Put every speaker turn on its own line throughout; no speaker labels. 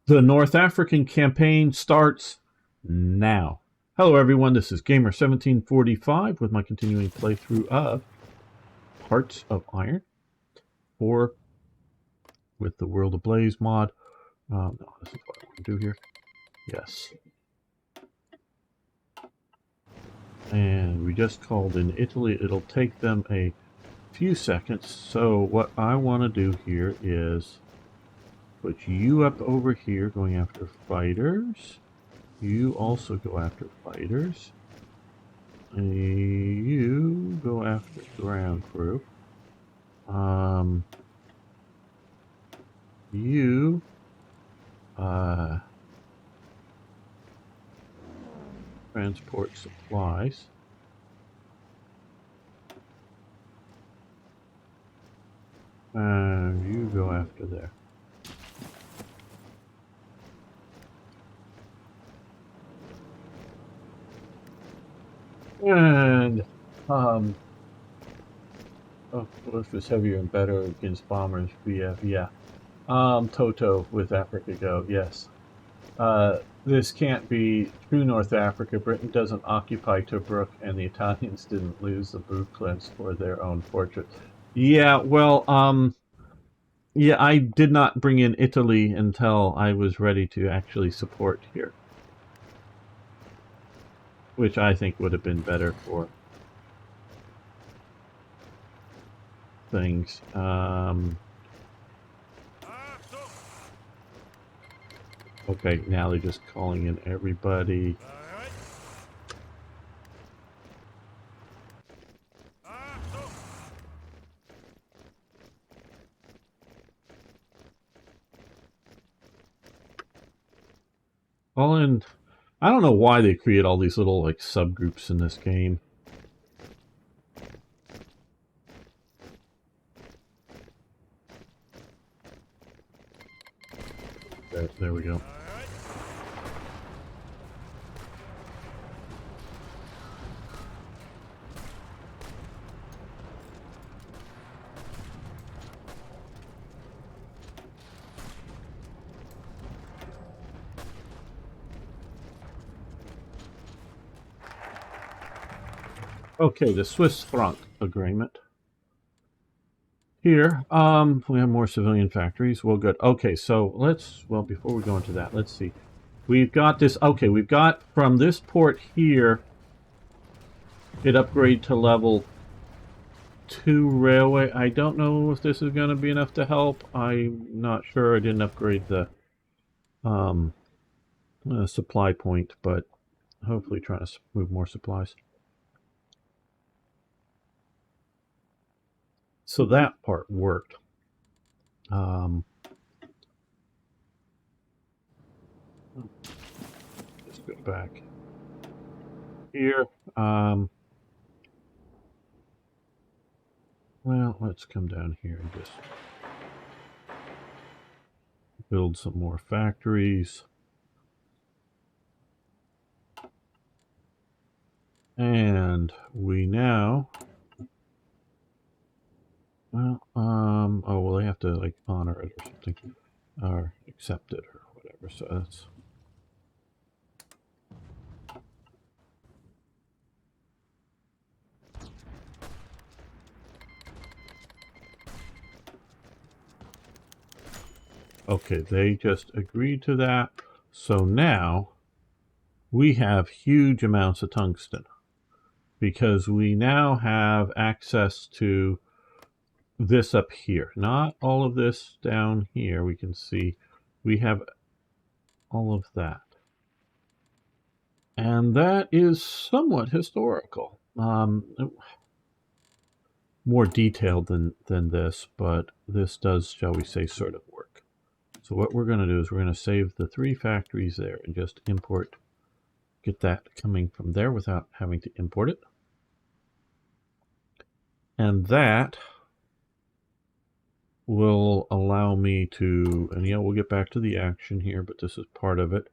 The North African campaign starts now. Hello, everyone. This is Gamer1745 with my continuing playthrough of Hearts of Iron 4 with the World Ablaze mod. No, this is what I want to do here. Yes. And we just called in Italy. It'll take them a few seconds. So what I want to do here is put you up over here going after fighters. You also go after fighters. And you go after ground crew. You transport supplies. And you go after there. And oh, if it's heavier and better against bombers, BF, yeah. Toto with Africa Go, yes. This can't be true North Africa. Britain doesn't occupy Tobruk, and the Italians didn't lose the Brooklands for their own fortress. Yeah, well, yeah, I did not bring in Italy until I was ready to actually support here, which I think would have been better for things. Okay, now they're just calling in everybody. All in. I don't know why they create all these little like subgroups in this game. There we go. Okay, the Swiss franc agreement. Here, we have more civilian factories. Well, good. Okay, so well, before we go into that, let's see. We've got this, okay, we've got from this port here, it upgrade to level 2 railway. I don't know if this is going to be enough to help. I'm not sure. I didn't upgrade the supply point, but hopefully trying to move more supplies. So that part worked. Just go back here. Well, let's come down here and just build some more factories. And we now, well, oh, well, they have to like honor it or something, or accept it or whatever. So that's. Okay, they just agreed to that. So now we have huge amounts of tungsten because we now have access to this up here. Not all of this down here. We can see we have all of that. And that is somewhat historical. More detailed than this, but this does, shall we say, sort of work. So what we're going to do is we're going to save the 3 factories there and just import, get that coming from there without having to import it. And that will allow me to, and yeah, we'll get back to the action here, but this is part of it.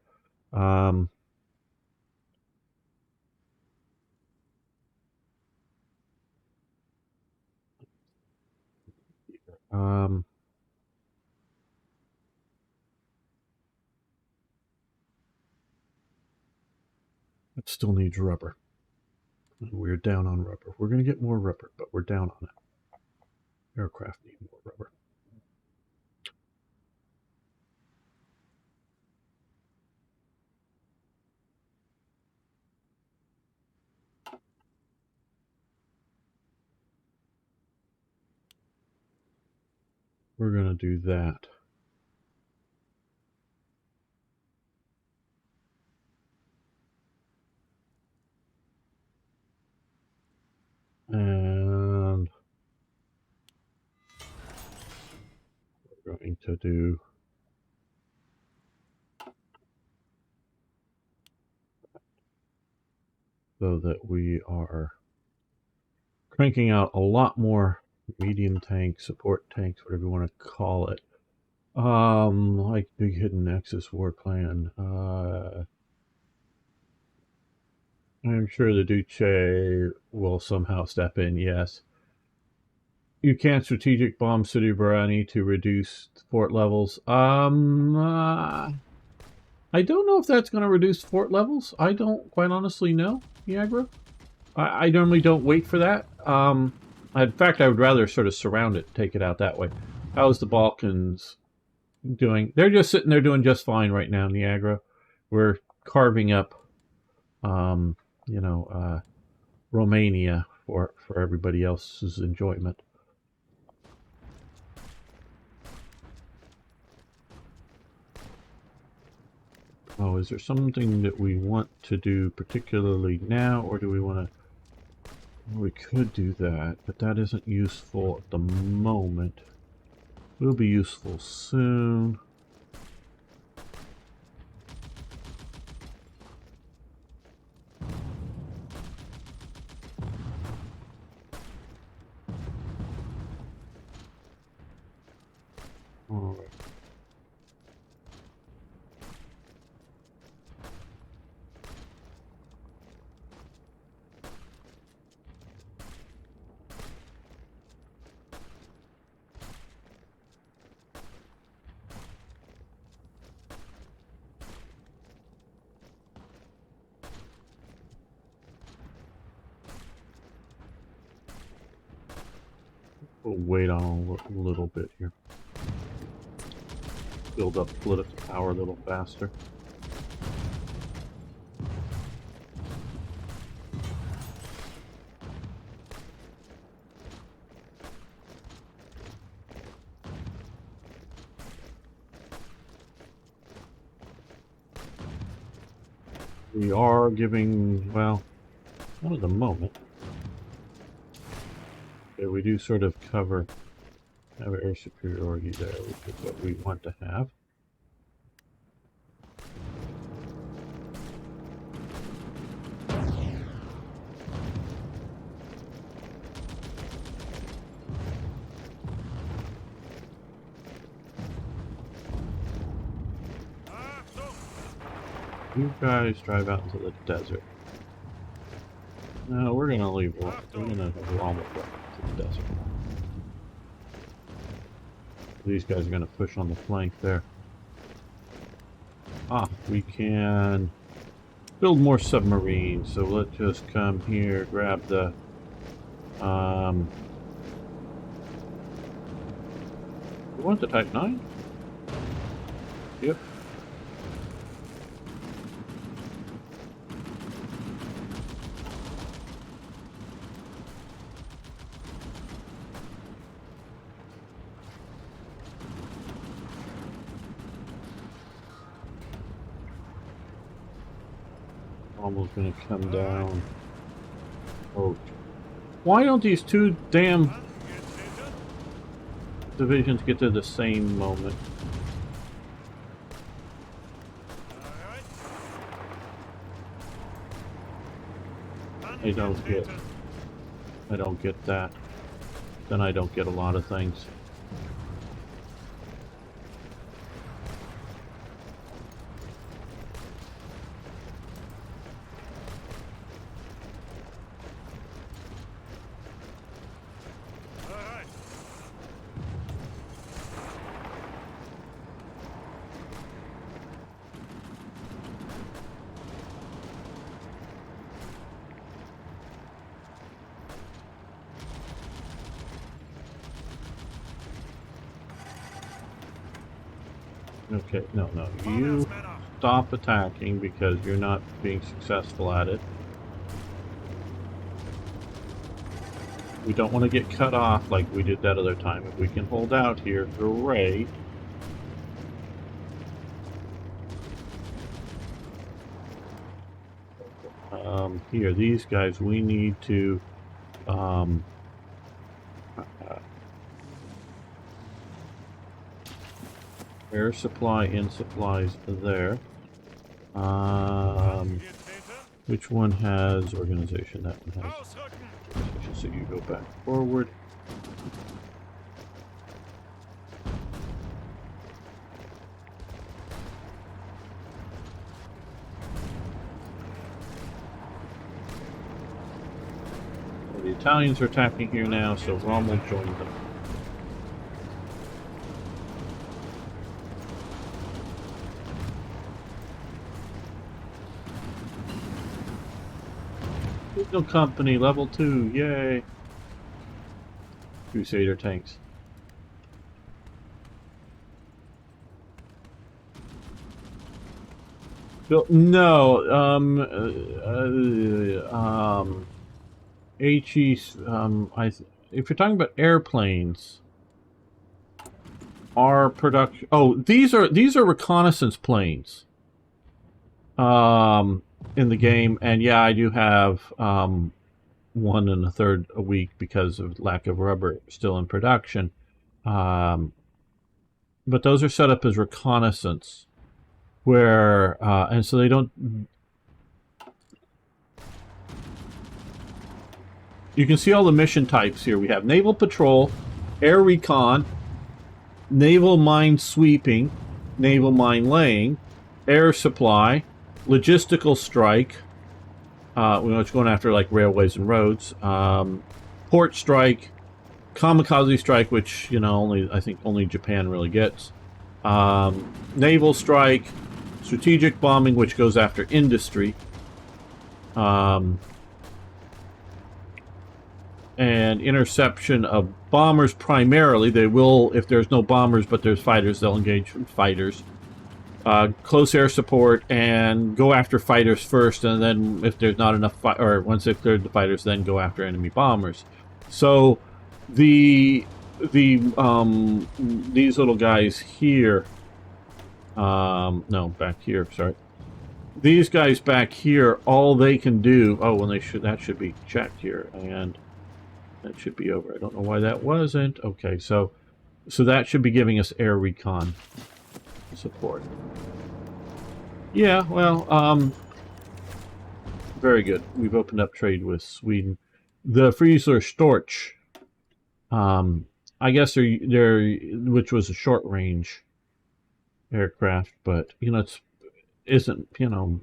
still needs rubber. And we're down on rubber. We're going to get more rubber, but we're down on it. Aircraft need more rubber. We're going to do that. And we're going to do so that we are cranking out a lot more medium tanks, support tanks, whatever you want to call it. Like Big Hidden Nexus War Clan. I'm sure the Duce will somehow step in, yes. You can't strategic bomb City Barani to reduce fort levels. I don't know if that's going to reduce fort levels. I don't quite honestly know, Niagara. I normally don't wait for that. In fact, I would rather sort of surround it, take it out that way. How's the Balkans doing? They're just sitting there doing just fine right now, Niagara. We're carving up, Romania for everybody else's enjoyment. Oh, is there something that we want to do particularly now, or do we want to... Well, we could do that, but that isn't useful at the moment. Will be useful soon. All right. We'll wait on a little bit here. Build up political power a little faster. We are giving, well, not at the moment. Okay, we do sort of have air superiority there, which is what we want to have. You guys drive out into the desert. No, we're gonna leave. We're gonna almost go to the desert. These guys are gonna push on the flank there. We can build more submarines. So let's just come here, grab the we want the Type 9? Yep. Almost gonna come down. Oh, why don't these two damn divisions get to the same moment? I don't get that. Then I don't get a lot of things. Okay, no, you stop attacking because you're not being successful at it. We don't want to get cut off like we did that other time. If we can hold out here, great. Here, these guys, we need to air supply in supplies there. Which one has organization? That one has organization, so you go back forward. Well, the Italians are attacking here now, so Rommel joined them. Signal Company, level 2, yay! Crusader tanks. No, HE, if you're talking about airplanes, our production, oh, these are reconnaissance planes, in the game, and yeah, I do have, 1 1/3 a week because of lack of rubber still in production, but those are set up as reconnaissance, where, and so they don't. You can see all the mission types here. We have naval patrol, air recon, naval mine sweeping, naval mine laying, air supply, logistical strike, which going after like railways and roads, port strike, kamikaze strike, which I think only Japan really gets, naval strike, strategic bombing, which goes after industry, and interception of bombers primarily. They will, if there's no bombers but there's fighters, they'll engage fighters. Close air support and go after fighters first, and then if there's not enough, or once they've cleared the fighters, then go after enemy bombers. So these little guys here, no, back here, sorry. These guys back here, all they can do, that should be checked here, and that should be over. I don't know why that wasn't. Okay, so that should be giving us air recon support. Yeah, well, very good. We've opened up trade with Sweden. The Friesler Storch, I guess they're which was a short range aircraft, but it isn't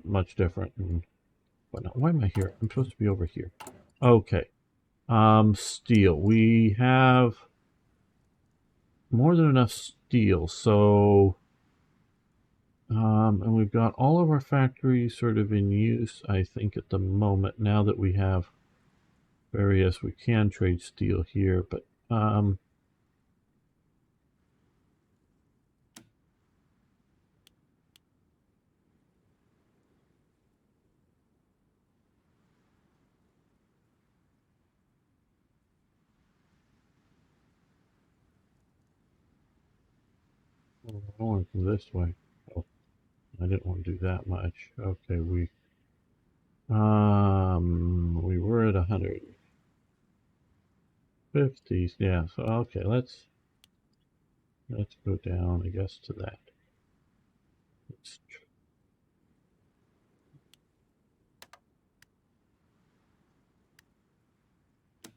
much different. Why am I here? I'm supposed to be over here. Okay. Steel. We have more than enough steel, so and we've got all of our factories sort of in use, I think, at the moment. Now that we have various, we can trade steel here, but going from this way. Oh, I didn't want to do that much. Okay, we were at 150s. Yeah, so okay, let's go down, I guess, to that.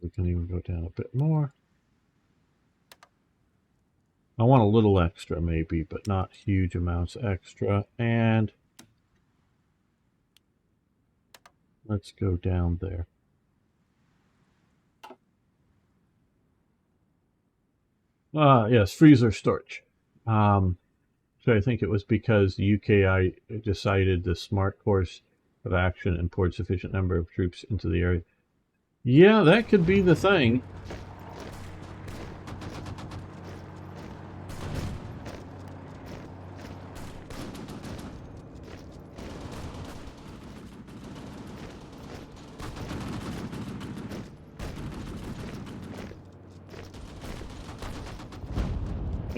We can even go down a bit more. I want a little extra maybe, but not huge amounts extra. And let's go down there. Yes, Friesler Storch. So I think it was because the UKI decided the smart course of action and poured sufficient number of troops into the area. Yeah, that could be the thing.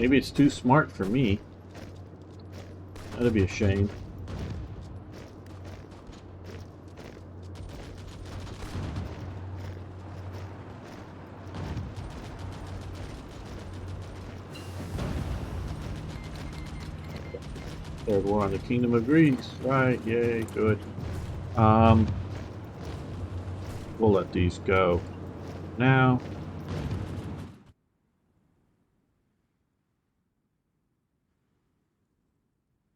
Maybe it's too smart for me. That'd be a shame. Third war on the Kingdom of Greece. Right, yay, good. We'll let these go now.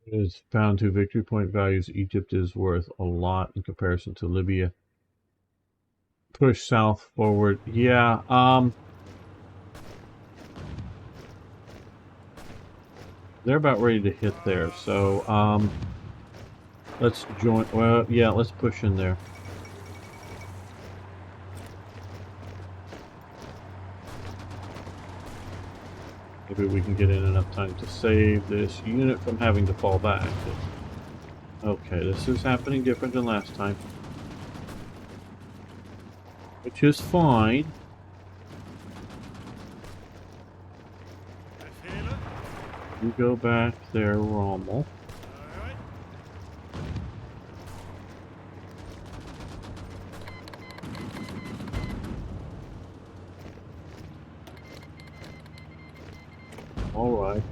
Is found to victory point values. Egypt is worth a lot in comparison to Libya. Push south forward. Yeah, they're about ready to hit there, so let's join. Well, yeah, let's push in there. Maybe we can get in enough time to save this unit from having to fall back. Okay, this is happening different than last time, which is fine. You go back there, Rommel. All right.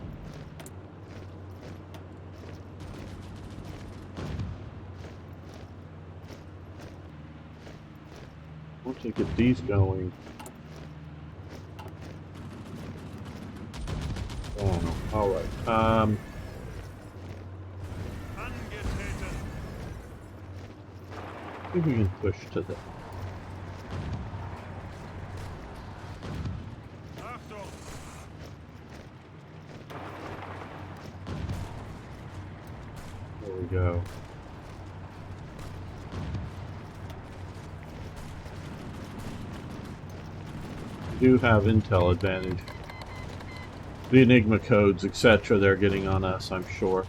Once we get these going. Oh, all right. See if we can push to the. There we go. We do have intel advantage. The Enigma codes, etc., they're getting on us, I'm sure.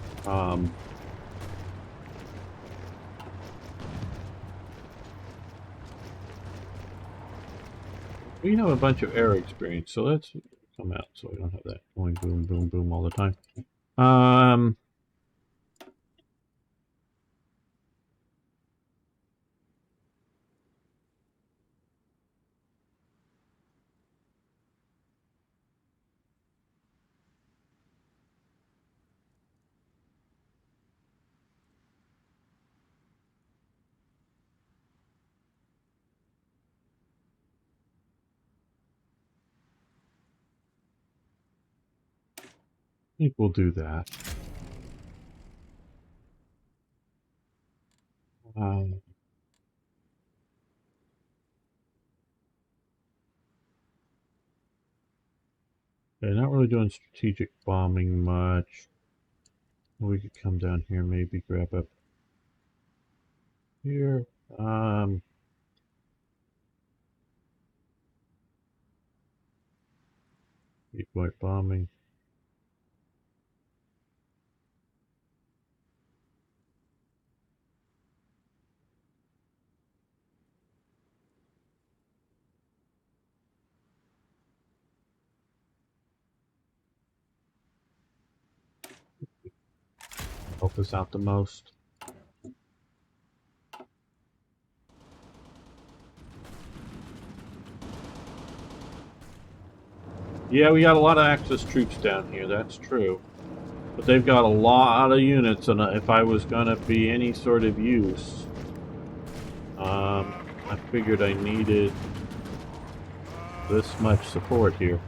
We have a bunch of air experience, so let's come out so we don't have that going boom, boom, boom all the time. I think we'll do that. Okay, not really doing strategic bombing much. We could come down here, maybe grab up here. Deep white bombing. Help us out the most. Yeah, we got a lot of Axis troops down here, that's true. But they've got a lot of units, and if I was going to be any sort of use, I figured I needed this much support here.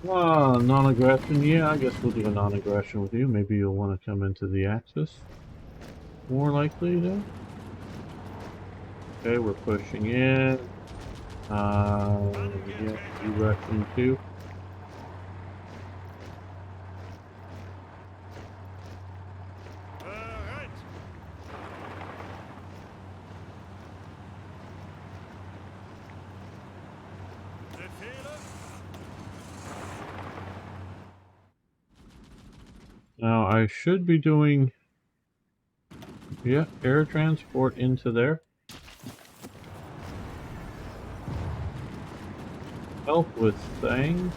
Non-aggression. Yeah, I guess we'll do a non-aggression with you. Maybe you'll want to come into the Axis. More likely, though. Okay, we're pushing in. Yeah, you Russian too. Now I should be doing, yeah, air transport into there. Help with things.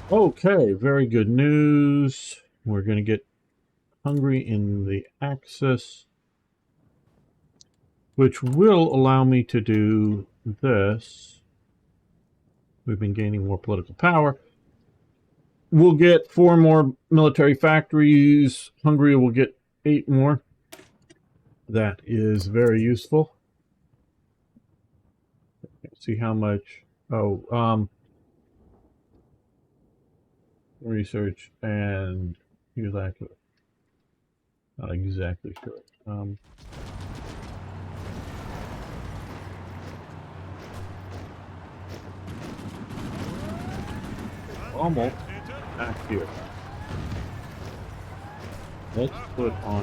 Okay, very good news. We're going to get Hungary in the Axis, which will allow me to do this. We've been gaining more political power. We'll get 4 more military factories. Hungary will get 8 more. That is very useful. Let's see how much. Oh, research and exactly. Not exactly sure. Almost back here. Let's put on.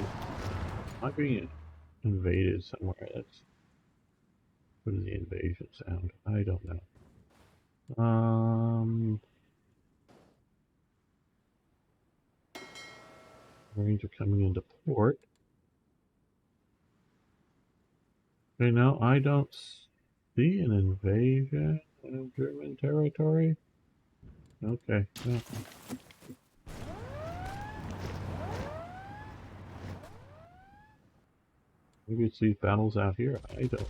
Am I being invaded somewhere? That's. What does the invasion sound? I don't know. Marines are coming into port. Okay, no, I don't see an invasion of German territory. Okay, no. Maybe it's these battles out here. I don't know.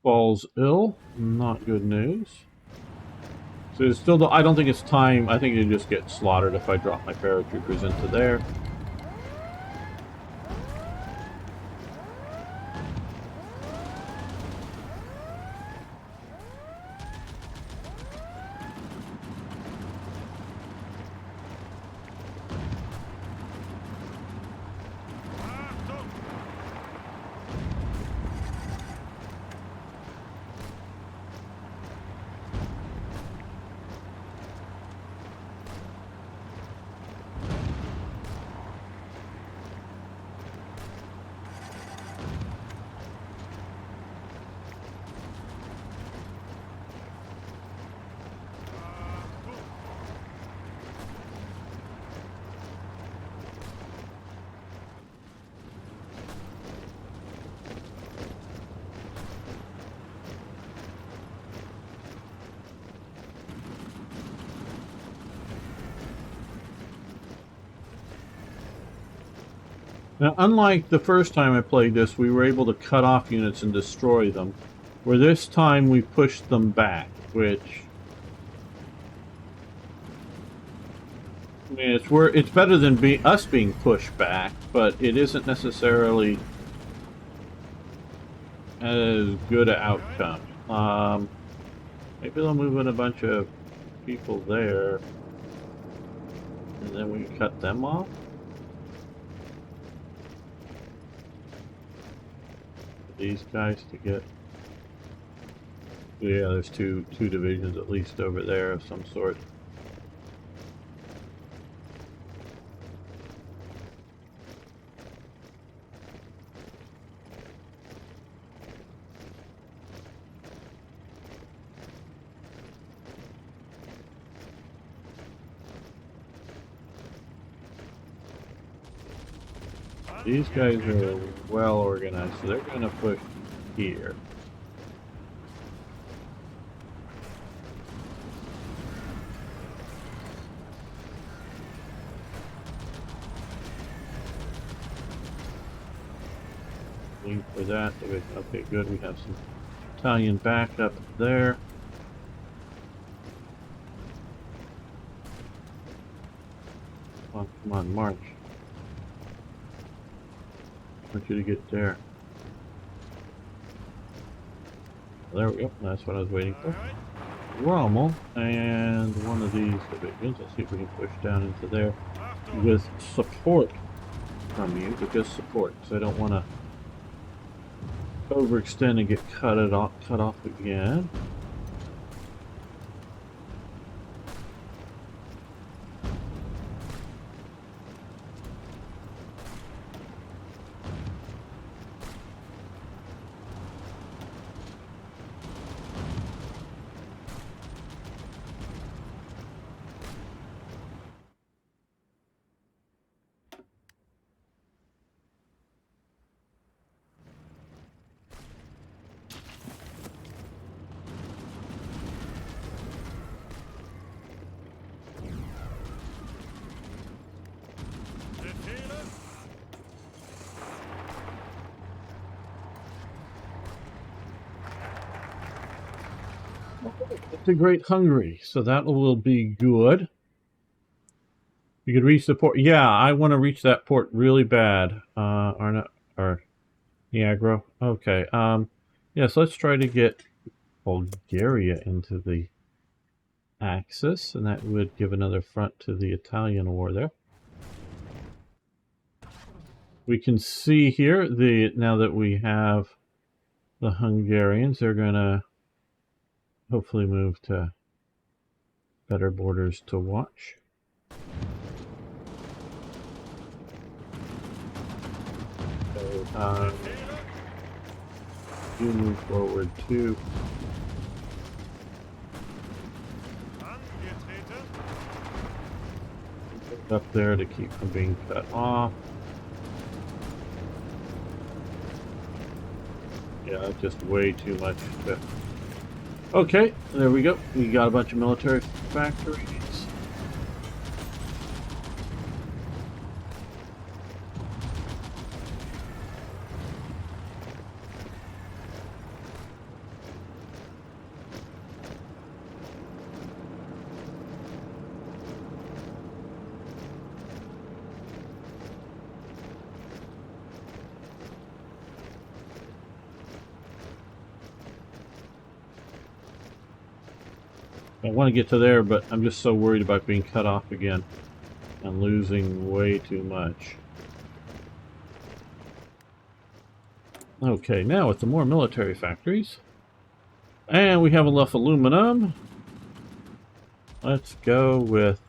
Falls ill. Not good news. So it's still, I don't think it's time. I think you just get slaughtered if I drop my paratroopers into there. Now, unlike the first time I played this, we were able to cut off units and destroy them. Where this time we pushed them back, which... I mean, it's better than us being pushed back, but it isn't necessarily as good an outcome. Maybe they'll move in a bunch of people there, and then we cut them off? These guys to get... Yeah, there's two divisions at least over there of some sort. These guys are well organized, so they're going to push here. Waiting for that. Okay, good. We have some Italian backup there. Oh, come on, march. I want you to get there. There we go. That's what I was waiting for. Rommel and one of these divisions. Let's see if we can push down into there with support from you, but just support, because I don't want to overextend and get cut off again. It's a great Hungary, so that will be good. You could reach the port. Yeah, I want to reach that port really bad. Or Niagara. Okay. Yes, let's try to get Bulgaria into the Axis, and that would give another front to the Italian war there. We can see here now that we have the Hungarians, they're gonna hopefully move to better borders to watch. So, you move forward too. Up there to keep from being cut off. Yeah, just way too much. Okay, there we go. We got a bunch of military factories. I want to get to there, but I'm just so worried about being cut off again and losing way too much. Okay, now with the more military factories. And we have enough aluminum. Let's go with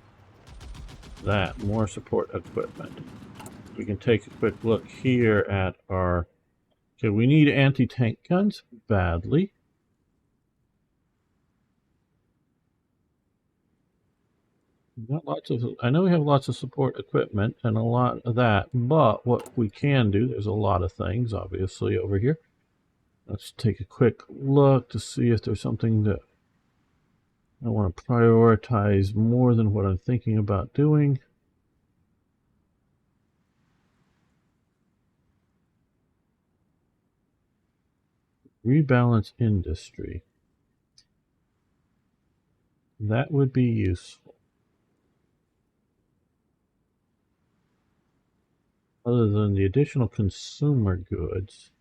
that. More support equipment. We can take a quick look here at our... Okay, we need anti-tank guns badly. Not lots of, I know we have lots of support equipment and a lot of that, but what we can do, there's a lot of things obviously over here. Let's take a quick look to see if there's something that I want to prioritize more than what I'm thinking about doing. Rebalance industry. That would be useful. Other than the additional consumer goods.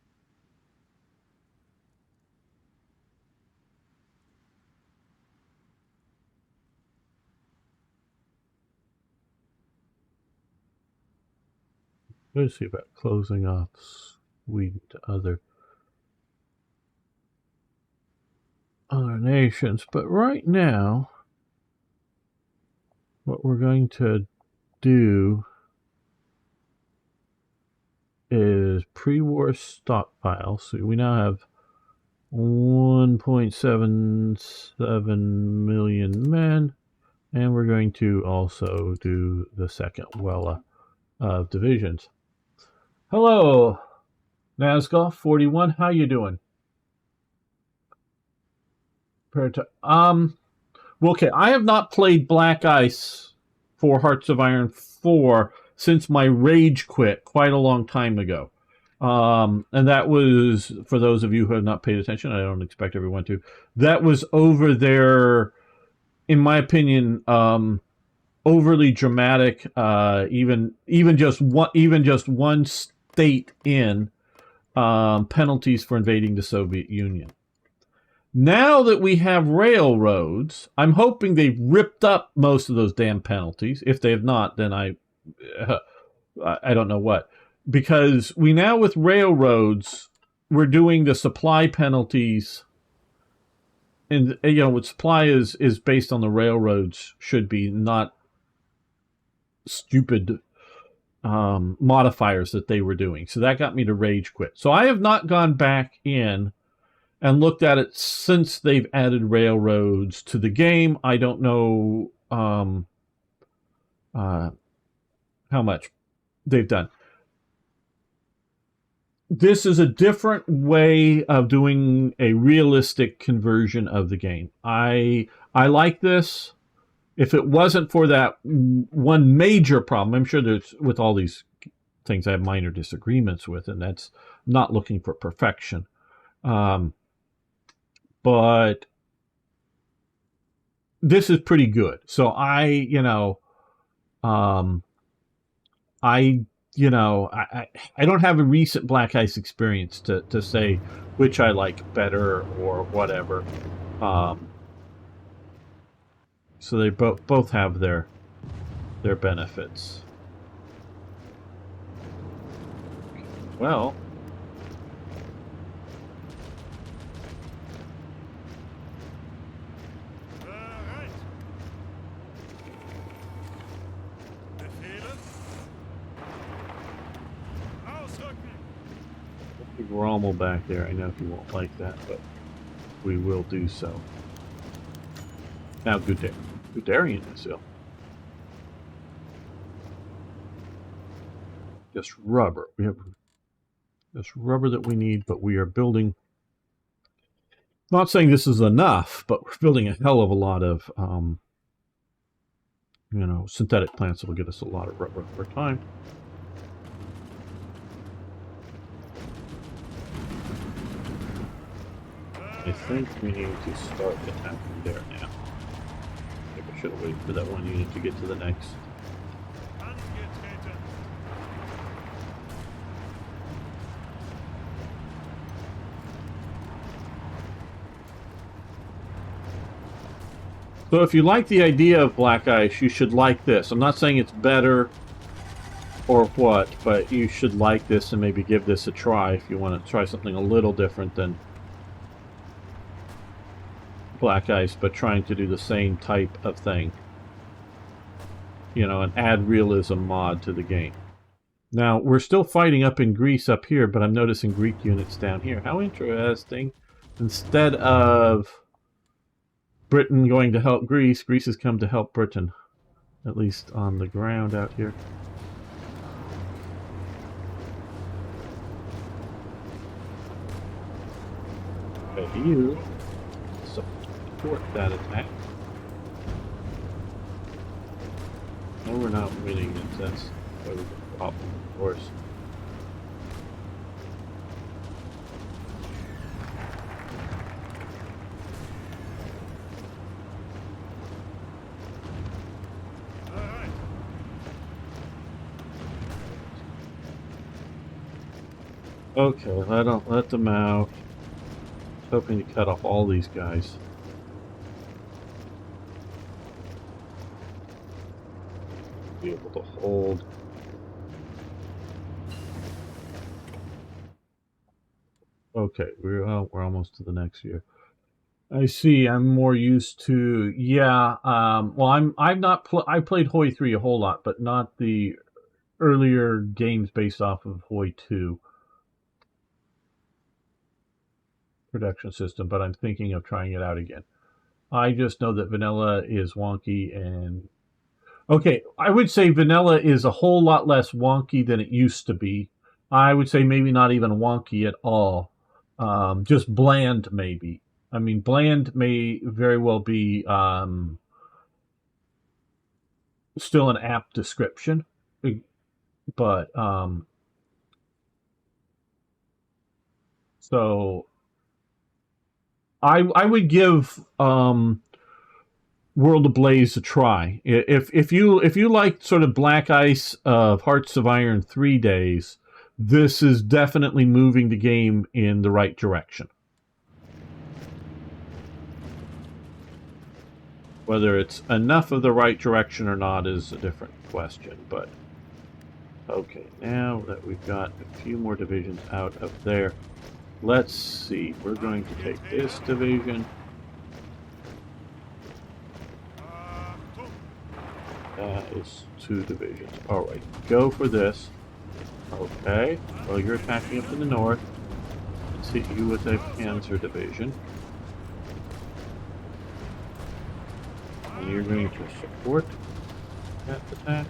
Let's see about closing off Sweden to other nations. But right now, what we're going to do is pre-war stockpile. So we now have 1.77 million men, and we're going to also do the second Wella of divisions. Hello, Nazgul 41. How you doing? Well, okay. I have not played Black Ice for Hearts of Iron 4 since my rage quit quite a long time ago. And that was, for those of you who have not paid attention, I don't expect everyone to, that was over their, in my opinion, overly dramatic, even just one state in penalties for invading the Soviet Union. Now that we have railroads, I'm hoping they've ripped up most of those damn penalties. If they have not, then I don't know what. Because we now with railroads, we're doing the supply penalties, and what supply is based on the railroads should be, not stupid modifiers that they were doing. So that got me to rage quit. So I have not gone back in and looked at it since they've added railroads to the game. I don't know how much they've done. This is a different way of doing a realistic conversion of the game. I like this. If it wasn't for that one major problem, I'm sure there's, with all these things I have minor disagreements with, and that's not looking for perfection. But this is pretty good. So I don't have a recent Black Ice experience to say which I like better or whatever. So they both have their benefits. Well, Rommel back there. I know he won't like that, but we will do so. Now, Guderian is ill. Just rubber. We have this rubber that we need, but we are building. Not saying this is enough, but we're building a hell of a lot of, synthetic plants that will get us a lot of rubber over time. I think we need to start attacking there now. I think I should have waited for that one unit to get to the next. So if you like the idea of Black Ice, you should like this. I'm not saying it's better or what, but you should like this and maybe give this a try if you want to try something a little different than Black Ice, but trying to do the same type of thing. And add realism mod to the game. Now, we're still fighting up in Greece up here, but I'm noticing Greek units down here. How interesting. Instead of Britain going to help Greece, Greece has come to help Britain. At least on the ground out here. Okay, you support that attack. No, we're not winning it. That's a problem, of course. Okay, let them out. Hoping to cut off all these guys. Be able to hold. Okay, we're almost to the next year. I see. I'm more used to well, I played Hoi 3 a whole lot, but not the earlier games based off of Hoi 2 production system, but I'm thinking of trying it out again. I just know that vanilla is wonky, and okay, I would say vanilla is a whole lot less wonky than it used to be. I would say maybe not even wonky at all. Just bland, maybe. I mean, bland may very well be still an apt description, but so I would give World Ablaze a try. If you like sort of Black Ice of Hearts of Iron 3 days, this is definitely moving the game in the right direction. Whether it's enough of the right direction or not is a different question, but okay, now that we've got a few more divisions out of there, let's see. We're going to take this division. That is 2 divisions. Alright, go for this. Okay, well you're attacking up in the north. Let's hit you with a Panzer division. And you're going to support that attack.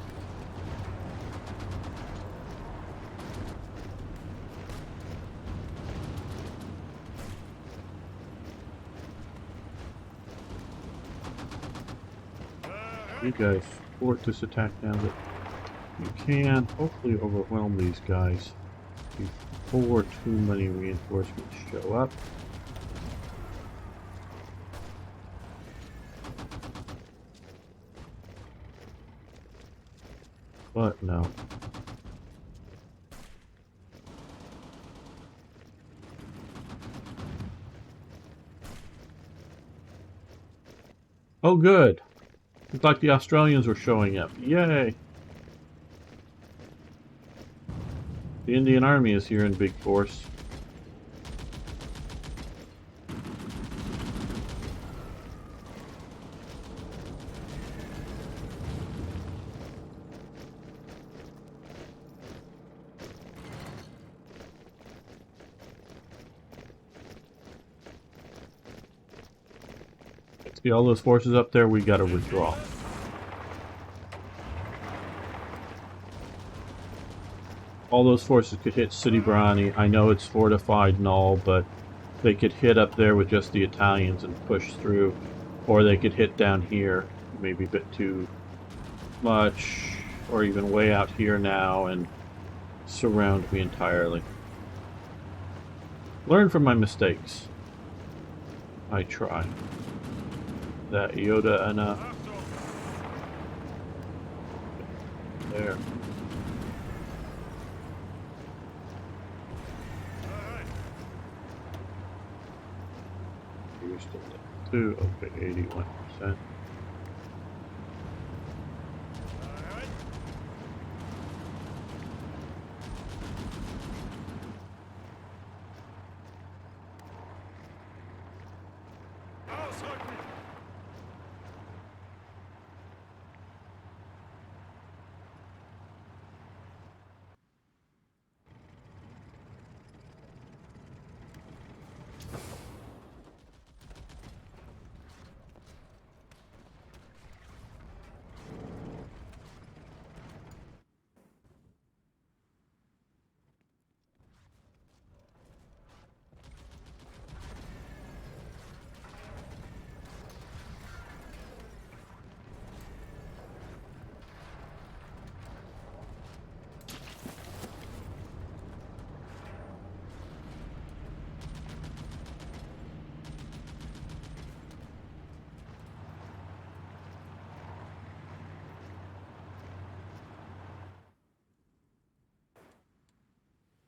You guys support this attack now that you can. Hopefully overwhelm these guys before too many reinforcements show up. But no. Oh good. Looked like the Australians were showing up. Yay! The Indian Army is here in big force. See all those forces up there? We gotta withdraw. All those forces could hit City Brani. I know it's fortified and all, but they could hit up there with just the Italians and push through. Or they could hit down here, maybe a bit too much, or even way out here now and surround me entirely. Learn from my mistakes. I try. That Yoda enough. There. You're still at 2. Okay, 81%.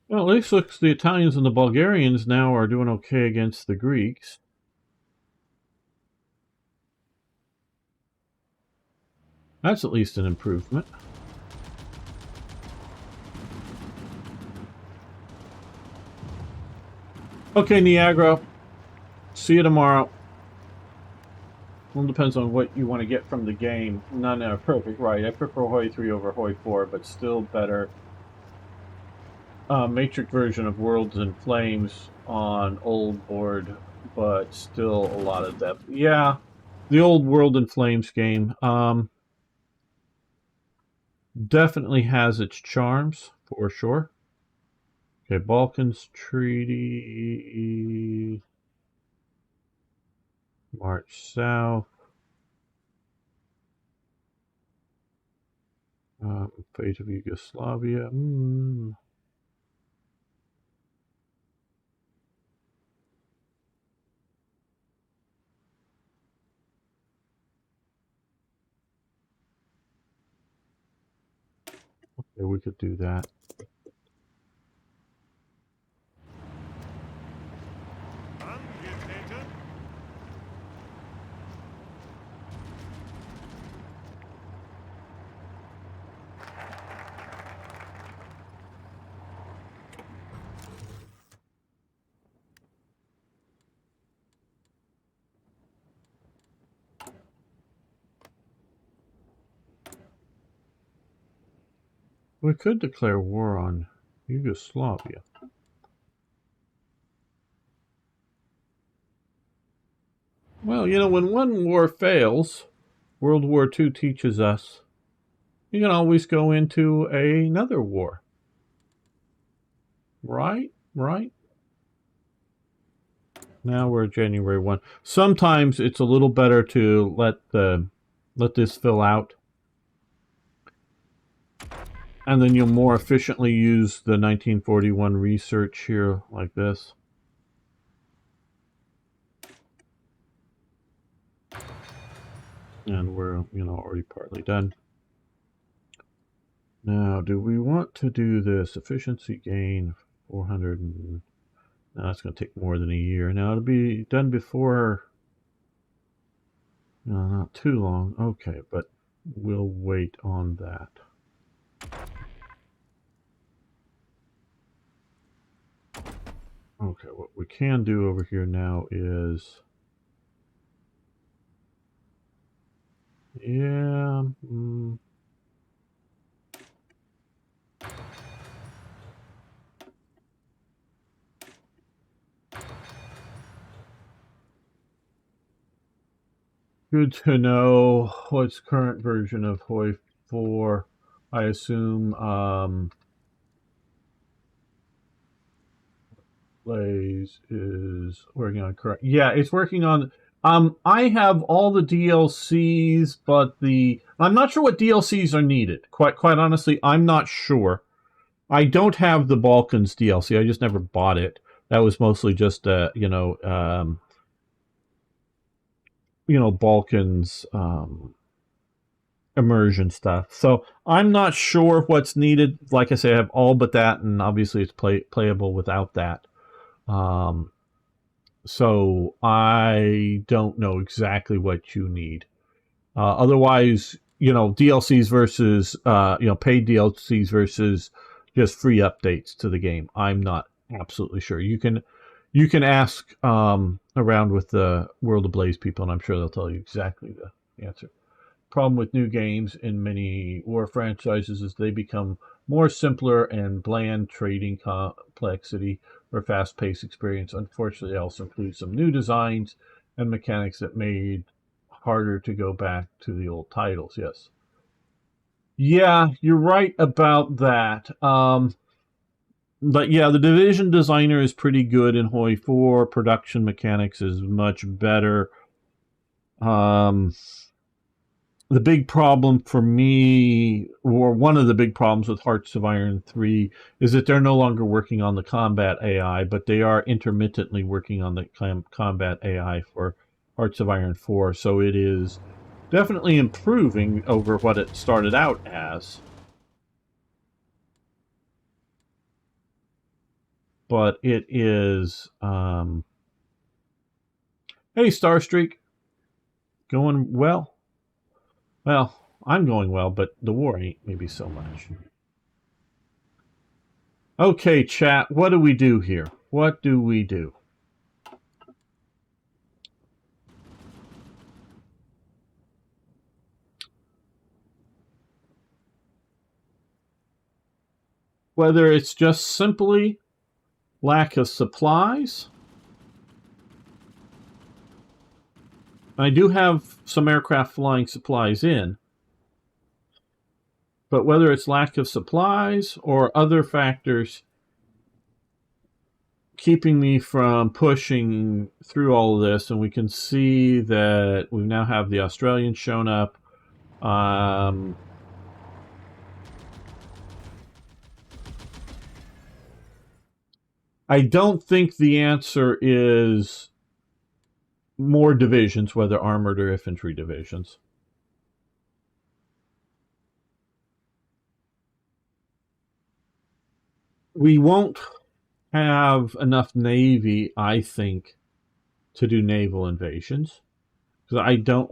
Well, at least looks the Italians and the Bulgarians now are doing okay against the Greeks. That's at least an improvement. Okay, Niagara. See you tomorrow. Well, it depends on what you want to get from the game. Not in a perfect right. I prefer Hoi 3 over Hoi 4, but still better. Matrix version of Worlds in Flames on old board, but still a lot of depth. Yeah, the old World in Flames game definitely has its charms, for sure. Okay, Balkans Treaty. March south. Fate of Yugoslavia. Okay, we could do that. We could declare war on Yugoslavia. Well, you know, when one war fails, World War II teaches us you can always go into another war. Right? Right? Now we're January 1. Sometimes it's a little better to let this fill out. And then you'll more efficiently use the 1941 research here like this. And we're, you know, already partly done. Now, do we want to do this? Efficiency gain 400. No, that's going to take more than a year. Now, it'll be done before... No, not too long. Okay, but we'll wait on that. Okay, what we can do over here now is... Yeah... Good to know. What's current version of Hoi 4? I assume Ablaze is working on current. Yeah, it's working on. I have all the DLCs, but I'm not sure what DLCs are needed. Quite honestly, I'm not sure. I don't have the Balkans DLC. I just never bought it. That was mostly just Balkans immersion stuff. So I'm not sure what's needed. Like I say, I have all but that, and obviously it's playable without that. So I don't know exactly what you need. Otherwise, DLCs versus paid DLCs versus just free updates to the game. I'm not absolutely sure. You can ask around with the World Ablaze people, and I'm sure they'll tell you exactly the answer. Problem with new games in many war franchises is they become more simpler and bland trading complexity or fast-paced experience. Unfortunately, it also includes some new designs and mechanics that made harder to go back to the old titles. Yes. Yeah, you're right about that. But yeah, the Division designer is pretty good in Hoi 4. Production mechanics is much better. The big problem for me, or one of the big problems with Hearts of Iron 3, is that they're no longer working on the combat AI, but they are intermittently working on the combat AI for Hearts of Iron 4. So it is definitely improving over what it started out as. But it is... Hey, Starstreak. Going well? Well, I'm going well, but the war ain't maybe so much. Okay, chat, what do we do here? What do we do? Whether it's just simply lack of supplies. I do have some aircraft flying supplies in. But whether it's lack of supplies or other factors, keeping me from pushing through all of this, and we can see that we now have the Australians shown up. I don't think the answer is more divisions, whether armored or infantry divisions. We won't have enough Navy, I think, to do naval invasions. Because I don't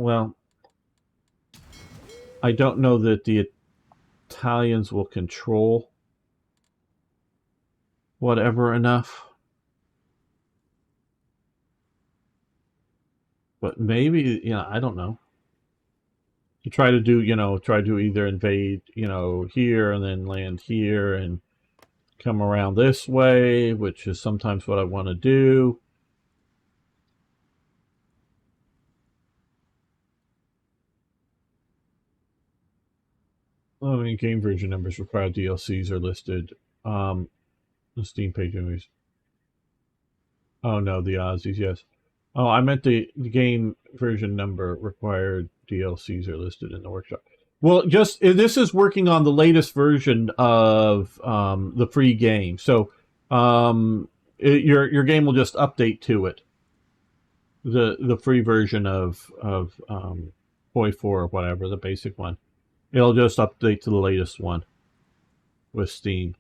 know that the Italians will control whatever enough. But maybe, I don't know. You try to do, try to either invade, here and then land here and come around this way, which is sometimes what I want to do. I mean, game version numbers required DLCs are listed. The Steam page anyways. Oh no, the Aussies, yes. Oh, I meant the game version number required DLCs are listed in the workshop. Well, this is working on the latest version of the free game, so your game will just update to it. The free version of Hoi 4 or whatever, the basic one. It'll just update to the latest one with Steam.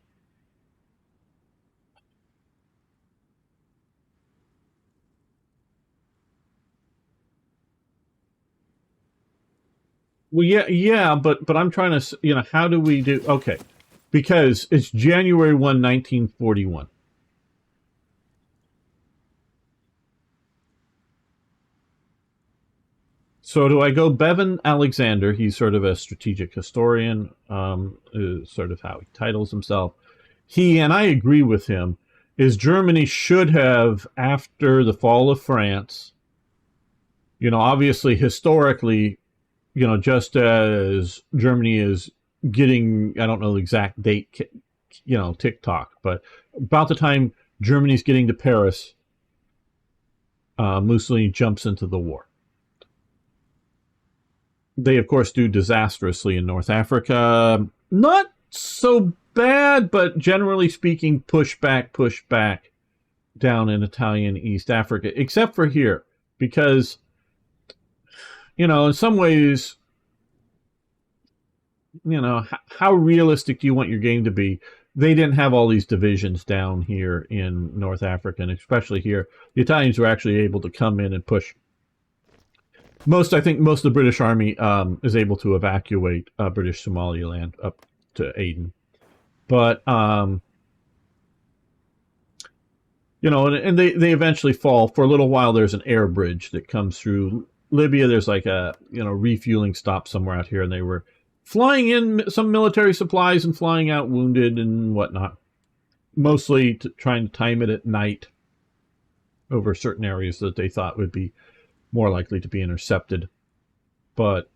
Well, yeah, but I'm trying to, how do we do? Okay, because it's January 1, 1941. So do I go Bevan Alexander? He's sort of a strategic historian, is sort of how he titles himself. He, and I agree with him, is Germany should have, after the fall of France, obviously historically, just as Germany is getting, I don't know the exact date, TikTok, but about the time Germany's getting to Paris, Mussolini jumps into the war. They, of course, do disastrously in North Africa. Not so bad, but generally speaking, push back down in Italian East Africa, except for here, because, in some ways, how realistic do you want your game to be? They didn't have all these divisions down here in North Africa, and especially here, the Italians were actually able to come in and push. I think most of the British Army is able to evacuate British Somaliland up to Aden. But, and they eventually fall. For a little while, there's an air bridge that comes through Libya. There's like a, refueling stop somewhere out here, and they were flying in some military supplies and flying out wounded and whatnot. Mostly trying to time it at night over certain areas that they thought would be more likely to be intercepted. But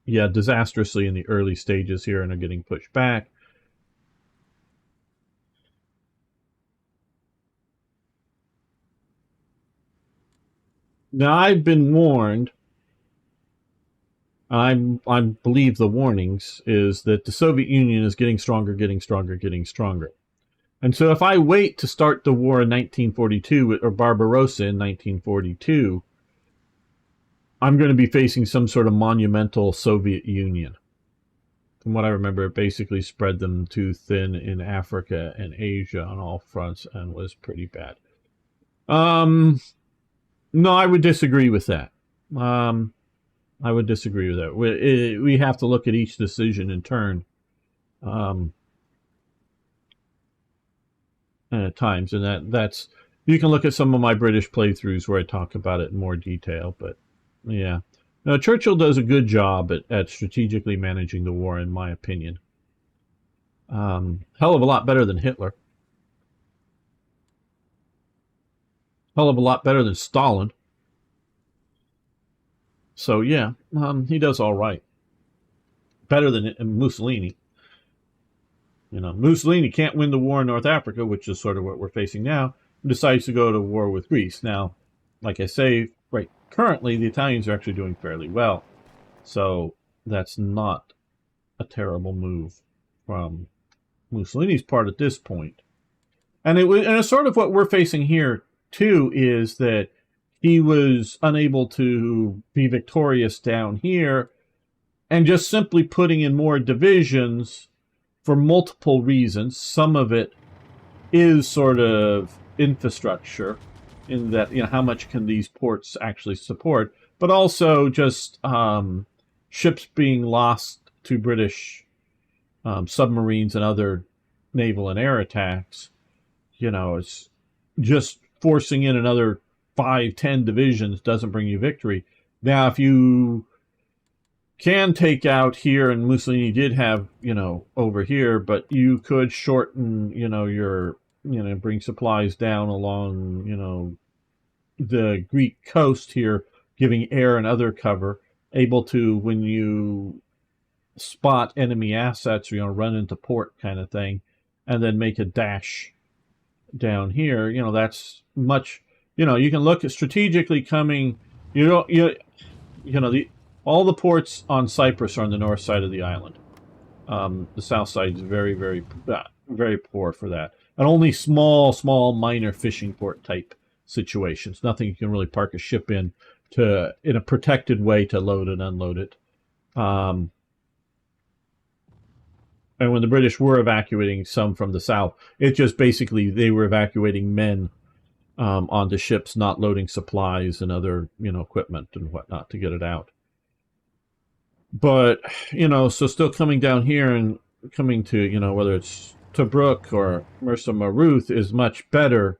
yeah, disastrously in the early stages here and are getting pushed back. Now I've been warned, I believe the warnings is that the Soviet Union is getting stronger. And so if I wait to start the war in 1942 or Barbarossa in 1942, I'm going to be facing some sort of monumental Soviet Union. From what I remember, it basically spread them too thin in Africa and Asia on all fronts and was pretty bad. No, I would disagree with that. I would disagree with that. We have to look at each decision in turn at times, and that's you can look at some of my British playthroughs where I talk about it in more detail, but yeah. Now, Churchill does a good job at strategically managing the war, in my opinion. Hell of a lot better than Hitler. Hell of a lot better than Stalin. So yeah, he does all right. Better than Mussolini. You know, Mussolini can't win the war in North Africa, which is sort of what we're facing now, and decides to go to war with Greece. Now, like I say, right currently, the Italians are actually doing fairly well. So that's not a terrible move from Mussolini's part at this point. And it's sort of what we're facing here, too, is that he was unable to be victorious down here and just simply putting in more divisions for multiple reasons. Some of it is sort of infrastructure, in that, you know, how much can these ports actually support, but also just ships being lost to British submarines and other naval and air attacks. You know, it's just forcing in another 5-10 divisions doesn't bring you victory. Now, if you can take out here, and Mussolini did have, you know, over here, but you could shorten, you know, your, you know, bring supplies down along, you know, the Greek coast here, giving air and other cover, able to, when you spot enemy assets, you know, run into port kind of thing, and then make a dash down here. You know, that's much, you know, you can look at strategically coming, you know, all the ports on Cyprus are on the north side of the island. The south side is very, very, very poor for that. And only small, minor fishing port type situations. Nothing you can really park a ship in a protected way to load and unload it. And when the British were evacuating some from the south, it just basically they were evacuating men onto ships, not loading supplies and other, you know, equipment and whatnot to get it out. But, you know, so still coming down here and coming to, you know, whether it's Tobruk or Mersa Maruth is much better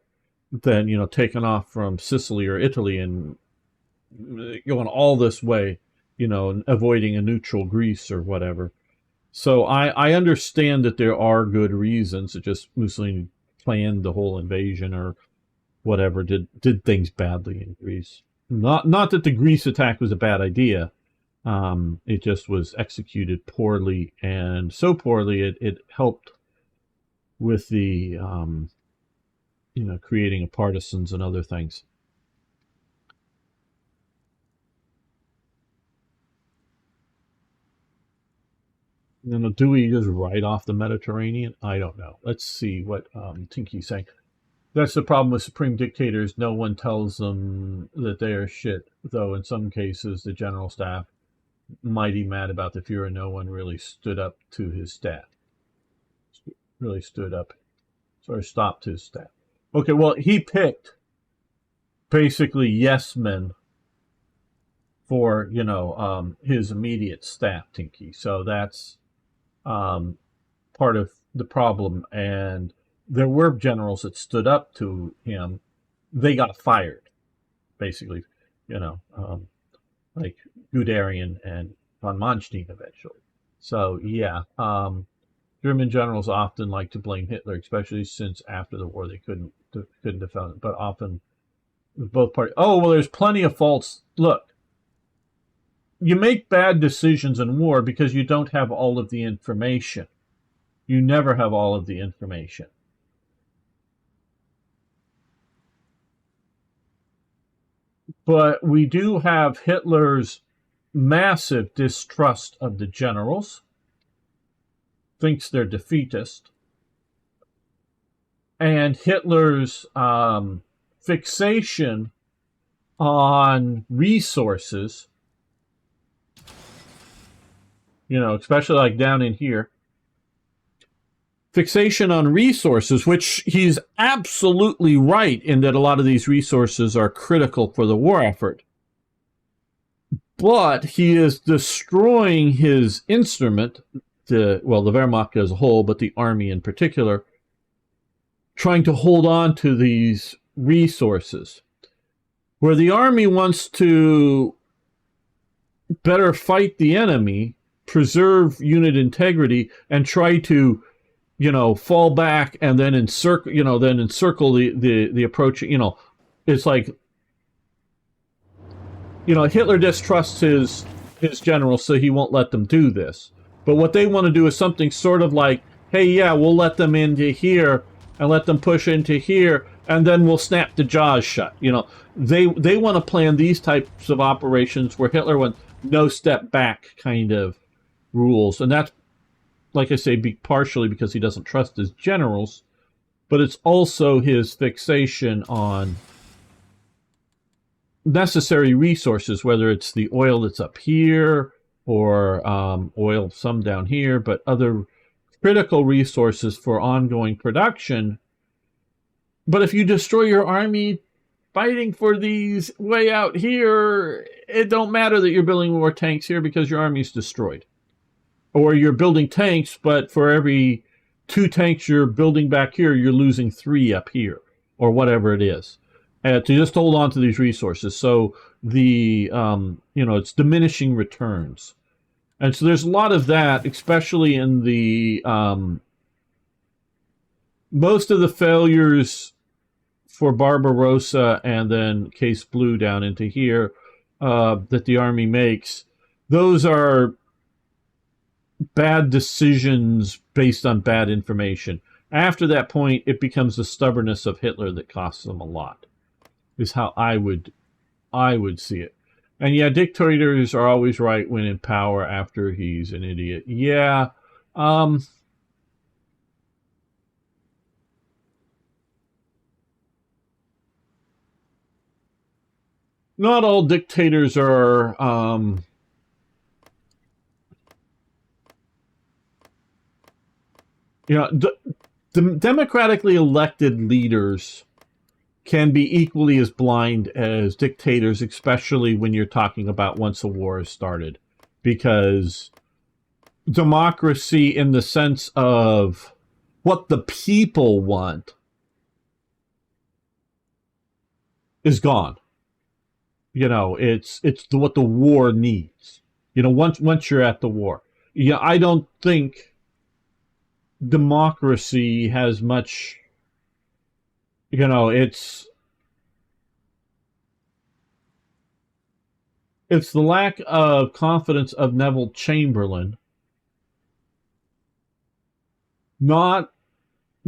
than, you know, taking off from Sicily or Italy and going all this way, you know, avoiding a neutral Greece or whatever. So I understand that there are good reasons. It just Mussolini planned the whole invasion or whatever, did things badly in Greece. Not that the Greece attack was a bad idea. It just was executed poorly, and so poorly it helped with the you know, creating of partisans and other things. You know, do we just ride off the Mediterranean? I don't know. Let's see what Tinky's saying. That's the problem with supreme dictators. No one tells them that they are shit, though in some cases the general staff mighty mad about the Fuhrer. No one really stood up to his staff. Really stood up, or stopped his staff. Okay, well, he picked basically yes men for, you know, his immediate staff, Tinky. So that's part of the problem. And there were generals that stood up to him. They got fired, basically, you know, like Guderian and von Manstein eventually. So, yeah, German generals often like to blame Hitler, especially since after the war they couldn't defend it. But often both parties, oh, well, there's plenty of faults. Look, you make bad decisions in war because you don't have all of the information. You never have all of the information. But we do have Hitler's massive distrust of the generals, thinks they're defeatist, and Hitler's fixation on resources, you know, especially like down in here, fixation on resources, which he's absolutely right in that a lot of these resources are critical for the war effort. But he is destroying his instrument, the Wehrmacht as a whole, but the army in particular, trying to hold on to these resources. Where the army wants to better fight the enemy, preserve unit integrity, and try to, you know, fall back and then encircle, you know, the approach. You know, it's like, you know, Hitler distrusts his generals, so he won't let them do this. But what they want to do is something sort of like hey, yeah, we'll let them into here and let them push into here, and then we'll snap the jaws shut. They want to plan these types of operations where Hitler went no step back kind of rules, and that's, like I say, partially because he doesn't trust his generals, but it's also his fixation on necessary resources, whether it's the oil that's up here or oil some down here, but other critical resources for ongoing production. But if you destroy your army fighting for these way out here, it don't matter that you're building more tanks here because your army's destroyed. Or you're building tanks, but for every 2 tanks you're building back here, you're losing 3 up here, or whatever it is. To just hold on to these resources. So it's diminishing returns. And so there's a lot of that, especially in the most of the failures for Barbarossa and then Case Blue down into here that the army makes. Those are bad decisions based on bad information. After that point, it becomes the stubbornness of Hitler that costs them a lot, is how I would see it. And yeah, dictators are always right when in power after he's an idiot. Yeah. Not all dictators are the democratically elected leaders can be equally as blind as dictators, especially when you're talking about once a war has started. Because democracy, in the sense of what the people want, is gone. It's what the war needs. Once you're at the war. Yeah, I don't think democracy has much. It's the lack of confidence of Neville Chamberlain, not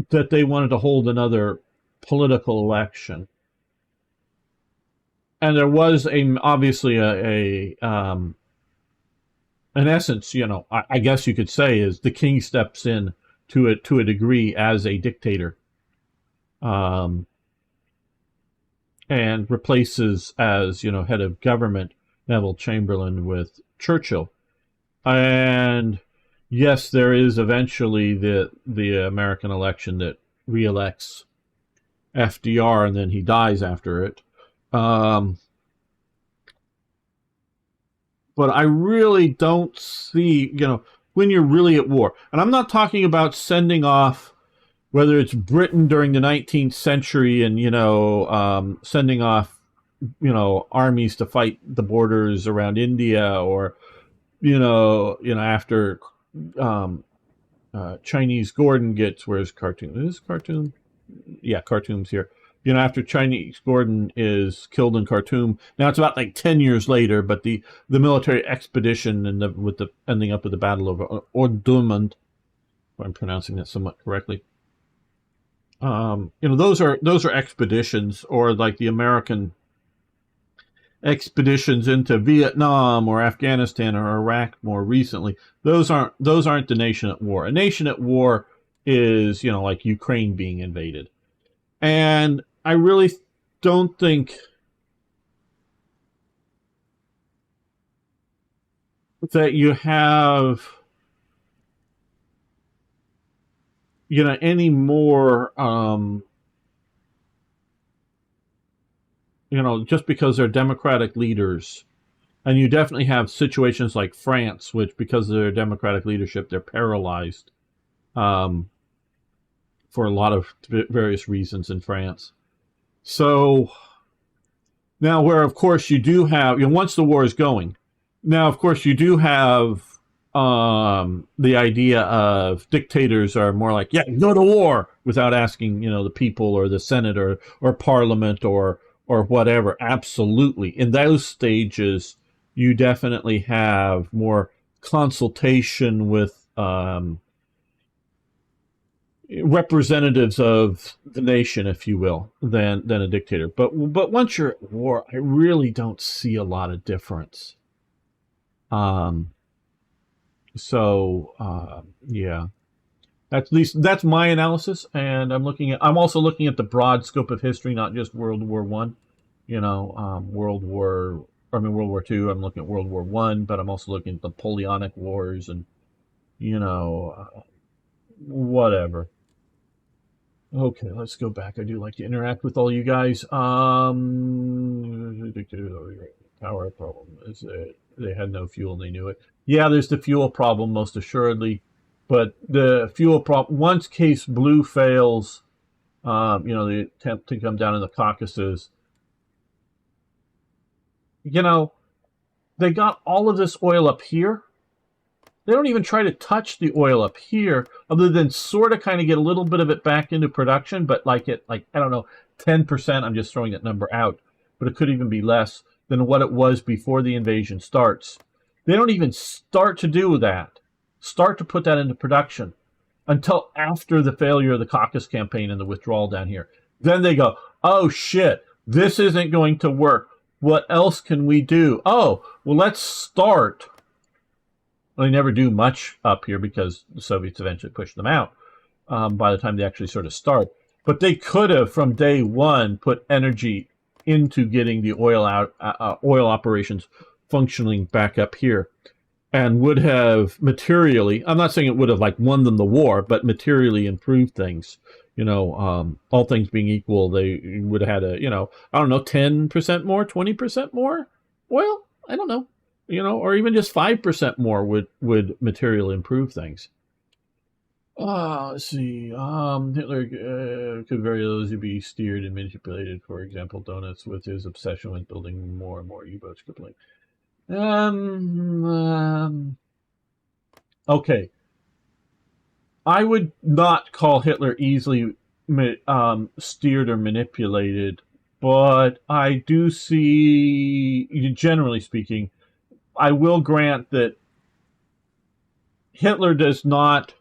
that they wanted to hold another political election. And there was obviously in essence, I guess you could say, is the king steps in to a degree as a dictator, and replaces as head of government Neville Chamberlain with Churchill. And yes, there is eventually the American election that reelects FDR, and then he dies after it. But I really don't see, when you're really at war. And I'm not talking about sending off, whether it's Britain during the 19th century and, sending off, armies to fight the borders around India, or, after Chinese Gordon gets, where's Khartoum? Is Khartoum? Yeah, Khartoum's here. After Chinese Gordon is killed in Khartoum, now it's about like 10 years later, but the military expedition and with the ending up with the Battle of Omdurman, if I'm pronouncing that somewhat correctly. Those are expeditions, or like the American expeditions into Vietnam or Afghanistan or Iraq more recently. Those aren't the nation at war. A nation at war is like Ukraine being invaded. And I really don't think that you have any more just because they're democratic leaders. And you definitely have situations like France, which, because of their democratic leadership, they're paralyzed for a lot of various reasons in France. So now, where of course you do have, once the war is going, now of course you do have the idea of dictators are more like, yeah, go to war, without asking, the people or the Senate or Parliament or whatever. Absolutely. In those stages, you definitely have more consultation with representatives of the nation, if you will, than a dictator. But once you're at war, I really don't see a lot of difference. Yeah, at least that's my analysis, and I'm also looking at the broad scope of history, not just World War One. World War Two. I'm looking at World War One, but I'm also looking at the Napoleonic Wars and whatever. Okay, let's go back. I do like to interact with all you guys. Power problem is that they had no fuel and they knew it. Yeah, there's the fuel problem, most assuredly. But the fuel problem, once Case Blue fails, the attempt to come down in the Caucasus, they got all of this oil up here. They don't even try to touch the oil up here, other than sort of kind of get a little bit of it back into production, but I don't know, 10%. I'm just throwing that number out, but it could even be less than what it was before the invasion starts. They don't even start to do that, start to put that into production until after the failure of the Caucasus campaign and the withdrawal down here. Then they go, oh shit, this isn't going to work. What else can we do? Oh, well, let's start. Well, they never do much up here because the Soviets eventually pushed them out by the time they actually sort of start. But they could have, from day one, put energy into getting the oil operations functioning back up here, and would have materially, I'm not saying it would have won them the war, but materially improved things. All things being equal, they would have had 10% more, 20% more oil. I don't know. Or even just 5% more would materially improve things. Let's see. Hitler could very easily be steered and manipulated. For example, Donuts with his obsession with building more and more U-boats. Okay. I would not call Hitler easily steered or manipulated, but I do see, generally speaking, I will grant that Hitler does not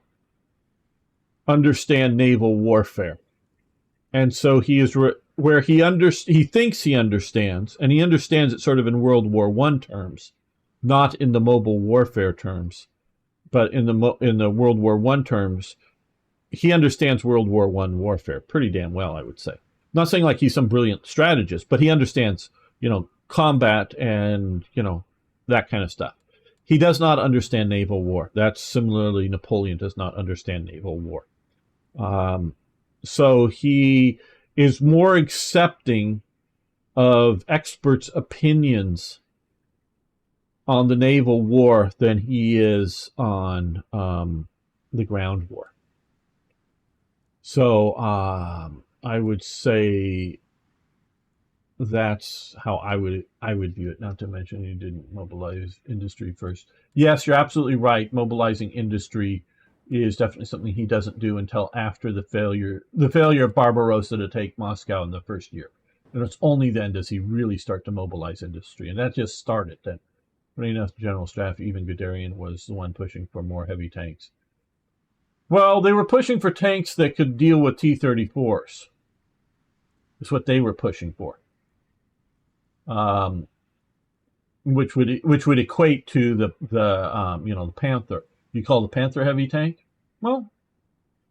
understand naval warfare. And so he is where he thinks he understands, and he understands it sort of in World War I terms, not in the mobile warfare terms, but in the World War I terms, he understands World War I warfare pretty damn well, I would say. Not saying he's some brilliant strategist, but he understands, combat and, that kind of stuff. He does not understand naval war. That's similarly, Napoleon does not understand naval war. So he is more accepting of experts' opinions on the naval war than he is on the ground war. So I would say that's how I would view it. Not to mention you didn't mobilize industry first. Yes, you're absolutely right. Mobilizing industry is definitely something he doesn't do until after the failure of Barbarossa to take Moscow in the first year. And it's only then does he really start to mobilize industry. And that just started then. Funny enough, General Staff, even Guderian, was the one pushing for more heavy tanks. Well, they were pushing for tanks that could deal with T-34s. That's what they were pushing for. Which would equate to the Panther. You call the Panther a heavy tank? Well,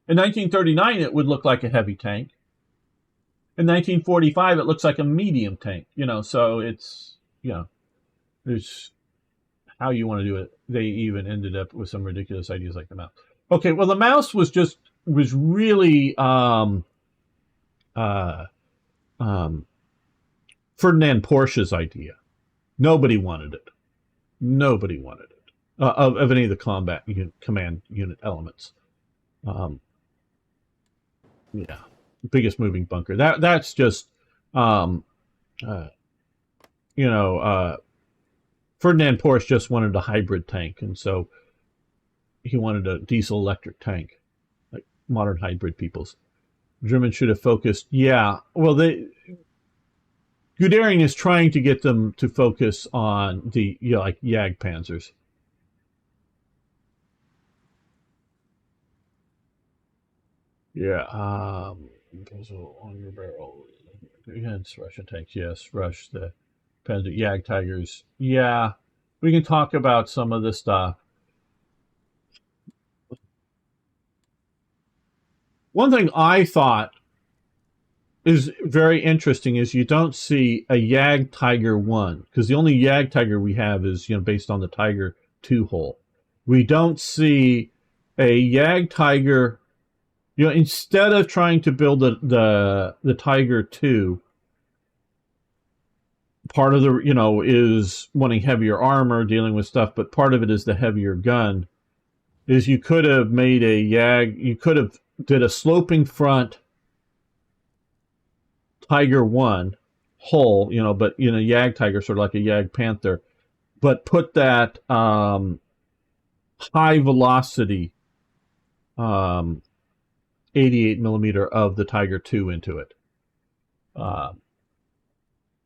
in 1939 it would look like a heavy tank. In 1945 it looks like a medium tank. So it's there's how you want to do it. They even ended up with some ridiculous ideas like the mouse. Okay, well the mouse was really Ferdinand Porsche's idea. Nobody wanted it. Of any of the command unit elements. Biggest moving bunker. That's just Ferdinand Porsche just wanted a hybrid tank, and so he wanted a diesel electric tank, like modern hybrid peoples. Germans should have focused. Yeah, well, Guderian is trying to get them to focus on the Jagdpanzers. Yeah. On your barrel. Against Russian tanks. Yes. Rush the Panzer Yag Tigers. Yeah. We can talk about some of this stuff. One thing I thought is very interesting is you don't see a Yag Tiger 1 because the only Yag Tiger we have is based on the Tiger 2 hull. We don't see a Yag Tiger. Instead of trying to build the Tiger 2, part of the is wanting heavier armor, dealing with stuff, but part of it is the heavier gun. Is you could have made a Yag, you could have did a sloping front Tiger 1 hull, but Yag Tiger, sort of like a Yag Panther, but put that high velocity 88 millimeter of the Tiger 2 into it.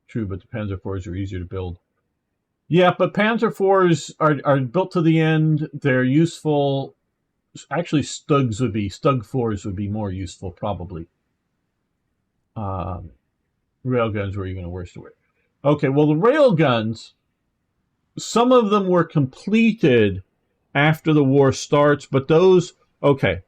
True, but the Panzer IVs are easier to build. Yeah, but Panzer IVs are built to the end. They're useful. Actually, Stug 4s would be more useful, probably. Railguns were even a worse way. Okay, well, the railguns, some of them were completed after the war starts, but those, okay.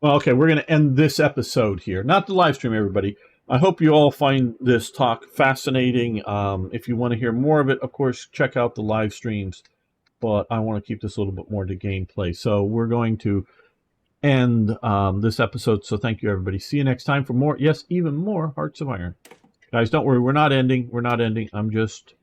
Well, okay, we're going to end this episode here. Not the live stream, everybody. I hope you all find this talk fascinating. If you want to hear more of it, of course, check out the live streams. But I want to keep this a little bit more to gameplay. So we're going to end this episode. So thank you, everybody. See you next time for more, yes, even more Hearts of Iron. Guys, don't worry. We're not ending. I'm just